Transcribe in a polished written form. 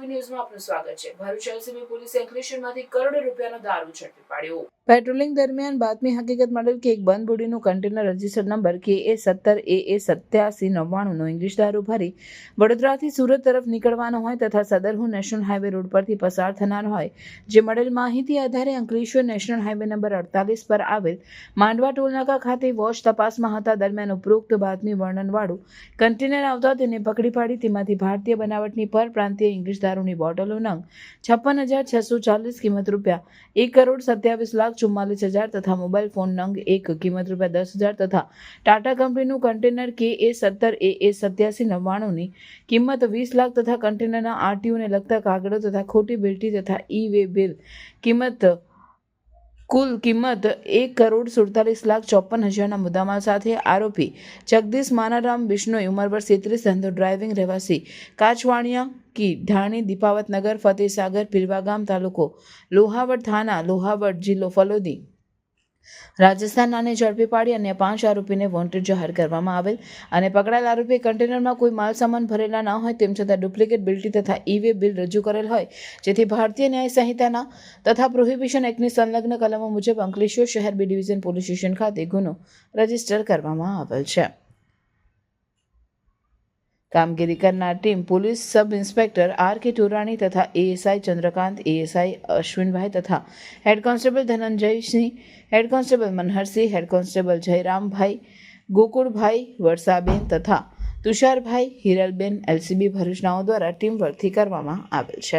ABP ન્યૂઝમાં આપનું સ્વાગત છે। ભરૂચ એલસીબી પોલીસે અંકલેશ્વરમાંથી કરોડો રૂપિયાનો દારૂ ઝડપી પાડ્યો। પેટ્રોલિંગ દરમિયાન બાતમી હકીકત મળેલ કે એક બંધ બોડીનું કન્ટેનર રજીસ્ટર નંબર KA17AA8799 નો ઇંગ્લિશ દારૂ ભરી વડોદરાથી સુરત તરફ નીકળવાનો હોય તથા સદરહુ નેશનલ હાઈવે રોડ પરથી પસાર થનાર હોય, જે મળેલ માહિતી આધારે અંકલેશ્વર નેશનલ હાઈવે નંબર 48 પર આવેલ માંડવા ટોલનાકા ખાતે વોચ તપાસમાં હતા દરમિયાન ઉપરોક્ત બાતમી વર્ણનવાળું કન્ટેનર આવતા તેને પકડી પાડી તેમાંથી ભારતીય બનાવટની પરપ્રાંતીય ઇંગ્લિશ દારૂની બોટલો નંગ 56,640 કિંમત ₹1,27,44,44,000 તથા મોબાઈલ ફોન નંગ 1 કિંમત ₹10,000 તથા ટાટા કંપનીનું કન્ટેનર KA17AA8799 ની કિંમત 20 લાખ તથા કન્ટેનરના આરટીઓને લગતા કાગળો તથા ખોટી બિલ્ટી તથા ઈ-વે બિલ કુલ કિંમત 1,47,54,000 મુદ્દામાલ સાથે આરોપી જગદીશ માનારામ બિશ્નોઈ ઉંમર વર્ષ 33 ધંધો ડ્રાઇવિંગ રહેવાસી કાચવાણિયા કી ઢાણી દીપાવત નગર ફતેહ સાગર પીરવા ગામ તાલુકો લોહાવડ થાના લોહાવડ જિલ્લો ફલોદી રાજસ્થાન નાને ઝડપી પાડી અન્ય 5 આરોપીને વોન્ટેડ જાહેર કરવામાં આવેલ અને પકડાયેલ આરોપી કન્ટેનરમાં કોઈ માલ સામાન ભરેલા ન હોય તેમ છતાં ડુપ્લિકેટ બિલ્ટી તથા ઈ-વે બિલ રજૂ કરેલ હોય, જેથી ભારતીય ન્યાય સંહિતાના તથા પ્રોહિબિશન એક્ટની સંલગ્ન કલમો મુજબ અંકલેશ્વર શહેર બી ડિવિઝન પોલીસ સ્ટેશન ખાતે ગુનો રજીસ્ટર કરવામાં આવેલ છે। કામગીરી કરનાર team police sub inspector RK Torani તથા એએસઆઈ ચંદ્રકાંત, એએસઆઈ અશ્વિનભાઈ તથા head constable Dhananjaysinh, head constable Manharsinh, head constable Jayrambhai, Gokulbhai, Varshaben તથા તુષારભાઈ, હિરલબેન એલસીબી ભરૂચ નાઓ દ્વારા ટીમ વર્કથી કરવામાં આવેલ છે।